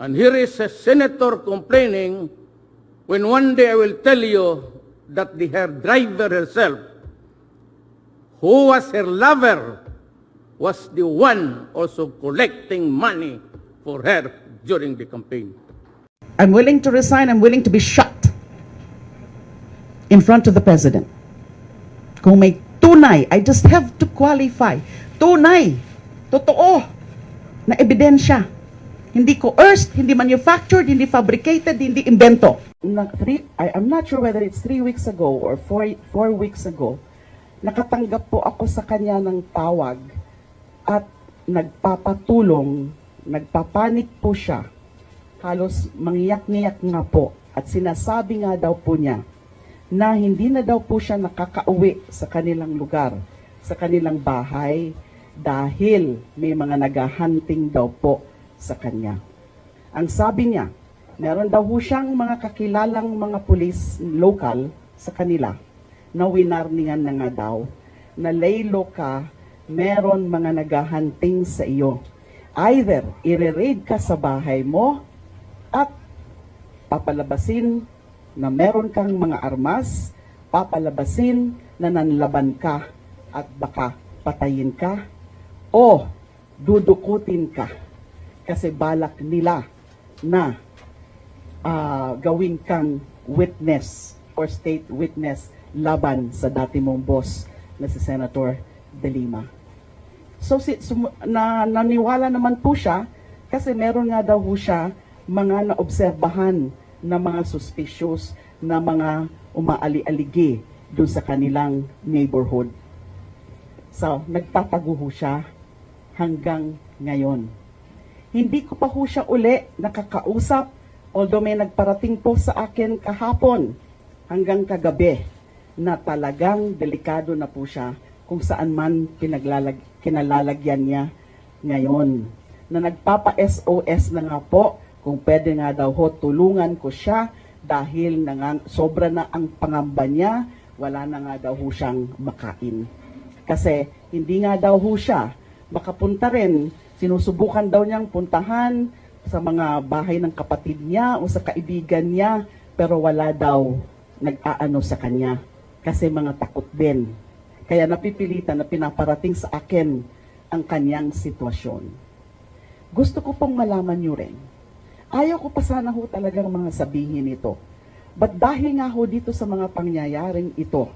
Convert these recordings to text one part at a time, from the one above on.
And here is a senator complaining when one day I will tell you that the her driver herself, who was her lover, was the one also collecting money for her during the campaign. I'm willing to resign. I'm willing to be shot in front of the president. Kung may tunay, I just have to qualify. Tunay, totoo, na ebidensya. Hindi coerced, hindi manufactured, hindi fabricated, hindi invento. I'm not sure whether it's 3 weeks ago or 4 weeks ago, nakatanggap po ako sa kanya ng tawag at nagpapatulong, nagpapanik po siya. Halos mangyak-ngiyak nga po at sinasabi nga daw po niya na hindi na daw po siya nakakauwi sa kanilang lugar, sa kanilang bahay dahil may mga naghahunting daw po sa kanya. Ang sabi niya, meron daw ho siyang mga kakilalang mga pulis local sa kanila na winarningan na nga daw na laylo ka, meron mga naghahunting sa iyo. Either i-raid ka sa bahay mo at papalabasin na meron kang mga armas, papalabasin na nanlaban ka at baka patayin ka o dudukutin ka kasi balak nila na gawin kang witness or state witness laban sa dati mong boss na si Senator De Lima. So naniwala naman po siya kasi meron nga daw po siya mga naobserbahan na mga suspicious na mga umaali-aligi doon sa kanilang neighborhood. So, nagtatago ho siya hanggang ngayon. Hindi ko pa ho siya uli nakakausap, although may nagparating po sa akin kahapon hanggang kagabi na talagang delikado na po siya kung saan man kinalalagyan niya ngayon. Na nagpapa-SOS na nga po kung pwede nga daw ho tulungan ko siya dahil sobra na ang pangamba niya, wala na nga daw ho siyang makain. Kasi hindi nga daw ho siya makapunta rin, sinusubukan daw niyang puntahan sa mga bahay ng kapatid niya o sa kaibigan niya, pero wala daw nag-aano sa kanya kasi mga takot din. Kaya napipilitan na pinaparating sa akin ang kanyang sitwasyon. Gusto ko pong malaman niyo rin, ayaw ko pa sana ho talagang mga sabihin ito. But dahil nga ho dito sa mga pangyayaring ito,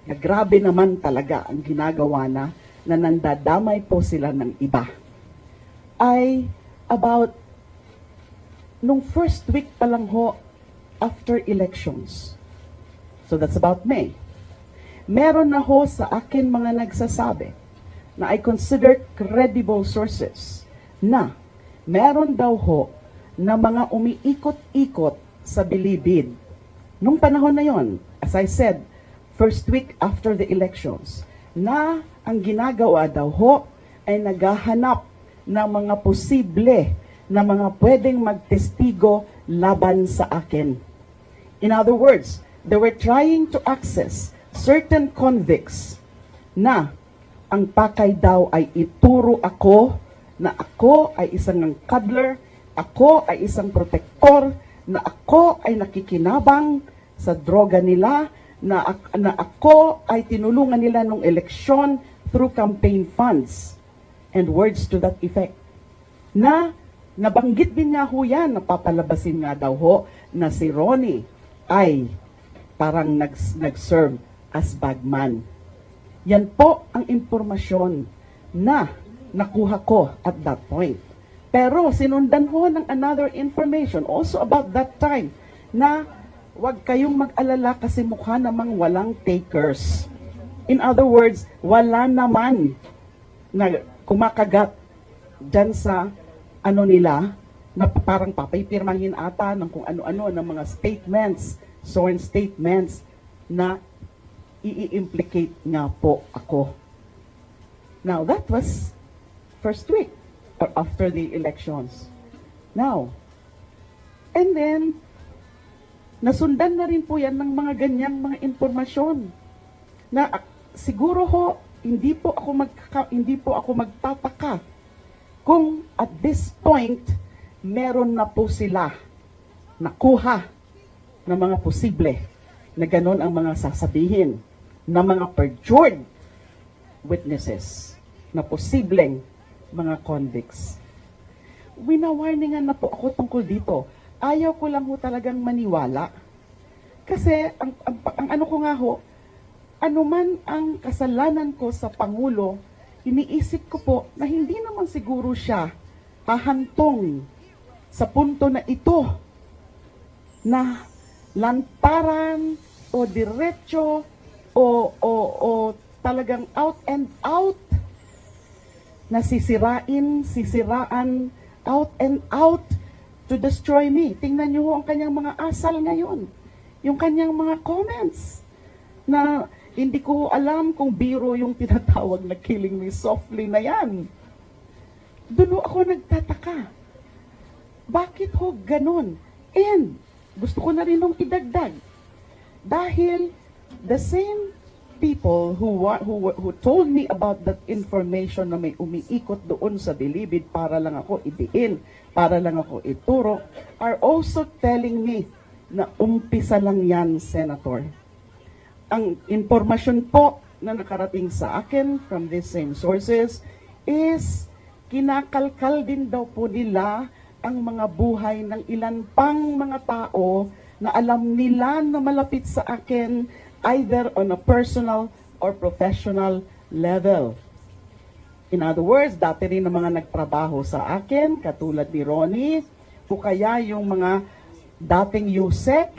na grabe naman talaga ang ginagawa na nandadamay po sila ng iba, ay about nung first week pa lang ho after elections. So that's about May. Meron na ho sa akin mga nagsasabi na I consider credible sources na meron daw ho na mga umiikot-ikot sa Bilibid. Nung panahon na yon, as I said, first week after the elections, na ang ginagawa daw ho ay naghahanap ng mga posible na mga pwedeng magtestigo laban sa akin. In other words, they were trying to access certain convicts na ang pakay daw ay ituro ako na ako ay isang cuddler, ako ay isang protektor, na ako ay nakikinabang sa droga nila, na ako ay tinulungan nila nung eleksyon through campaign funds and words to that effect. Na nabanggit din nga ho yan, napapalabasin nga daw ho na si Ronnie ay parang nag-serve as bagman. Yan po ang impormasyon na nakuha ko at that point. Pero sinundan ho ng another information also about that time na wag kayong mag-alala kasi mukha namang walang takers. In other words, wala naman na kumakagat dyan sa ano nila na parang papaypirmahin ata ng kung ano-ano ng mga statements, sworn statements na i-implicate nga po ako. Now, that was first week or after the elections. Now, and then, Nasundan na rin po yan ng mga ganyang mga impormasyon na siguro ho, hindi po ako magtataka kung at this point, meron na po sila nakuha na mga posible na ganon ang mga sasabihin na mga perjured witnesses na posibleng mga convicts. Winawarningan na po ako tungkol dito. Ayaw ko lang ho talagang maniwala. Kasi ang ano ko nga ho, anuman ang kasalanan ko sa Pangulo, iniisip ko po na hindi naman siguro siya hahantong sa punto na ito na lantaran o diretso o talagang out and out na sisiraan out and out to destroy me. Tingnan niyo ho ang kanyang mga asal ngayon. Yung kanyang mga comments na hindi ko alam kung biro yung tinatawag na killing me softly na yan. Doon ako nagtataka. Bakit ho ganon? And gusto ko na rin nung idagdag. Dahil the same people who told me about that information na may umiikot doon sa bilibid para lang ako idiin, para lang ako ituro, are also telling me na umpisa lang yan, Senator. Ang impormasyon po na nakarating sa akin from these same sources is kinakalkal din daw po nila ang mga buhay ng ilan pang mga tao na alam nila na malapit sa akin either on a personal or professional level. In other words, dati rin na mga nagtrabaho sa akin, katulad ni Ronnie, o kaya yung mga dating USEC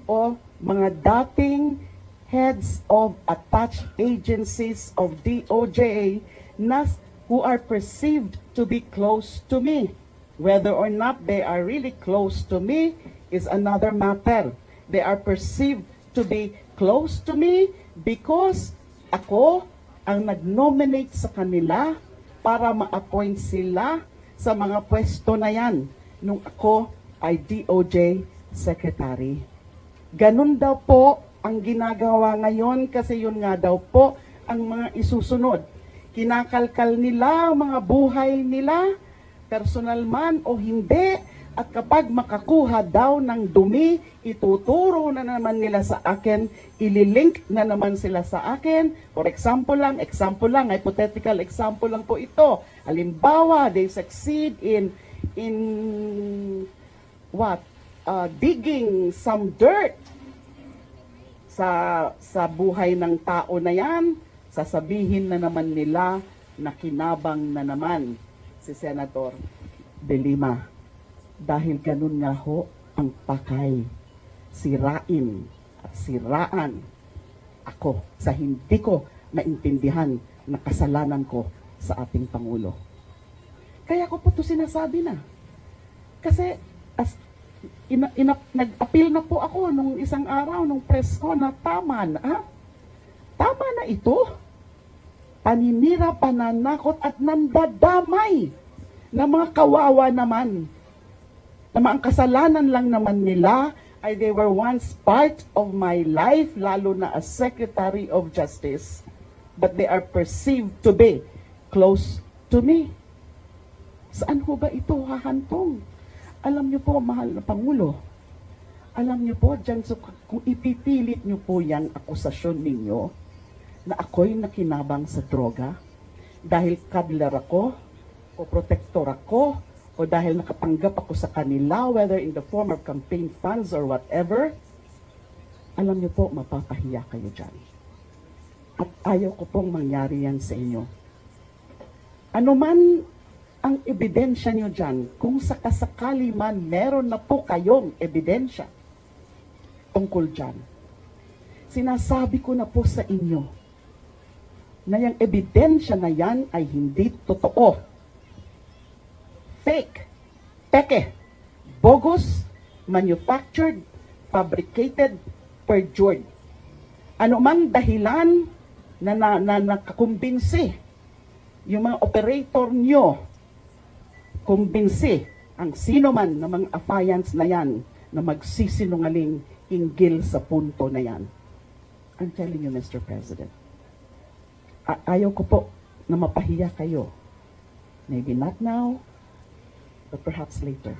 o mga dating heads of attached agencies of DOJ na who are perceived to be close to me. Whether or not they are really close to me is another matter. They are perceived to be close to me because ako ang nag-nominate sa kanila para ma-appoint sila sa mga pwesto na yan nung ako ay DOJ Secretary. Ganun daw po ang ginagawa ngayon kasi yun nga daw po ang mga isusunod. Kinakalkal nila ang mga buhay nila, personal man o hindi, at kapag makakuha daw ng dumi, ituturo na naman nila sa akin, ililink na naman sila sa akin. For example lang, hypothetical example lang po ito. Halimbawa, they succeed in digging some dirt sa buhay ng tao na yan, sasabihin na naman nila na kinabang na naman si Senator De Lima. Dahil ganun nga ho ang pakay, sirain at siraan ako sa hindi ko maintindihan na kasalanan ko sa ating Pangulo. Kaya ko po ito sinasabi na. Kasi nag-appeal na po ako nung isang araw, nung press ko na tama na. Tama na ito. Paninira, pananakot at nandadamay na mga kawawa naman. Na ang kasalanan lang naman nila ay they were once part of my life, lalo na as Secretary of Justice. But they are perceived to be close to me. Saan ho ba ito hahantong? Alam niyo po, mahal na Pangulo, alam niyo po, dyan, so, kung ipipilit niyo po yan akusasyon ninyo na ako'y nakinabang sa droga dahil cuddler ako o protector ako o dahil nakatanggap ako sa kanila, whether in the form of campaign funds or whatever, alam niyo po, mapapahiya kayo dyan. At ayaw ko pong mangyari yan sa inyo. Ano man ang ebidensya niyo dyan, kung sakasakali man meron na po kayong ebidensya tungkol dyan, sinasabi ko na po sa inyo na yung ebidensya na yan ay hindi totoo. Fake, peke, bogus, manufactured, fabricated, perjured. Ano mang dahilan na nakakumbinsi yung mga operator nyo, kumbinsi ang sino man ng mga affiance na yan na magsisinungaling hinggil sa punto na yan. I'm telling you, Mr. President, ayaw ko po na mapahiya kayo. Maybe not now, but perhaps later.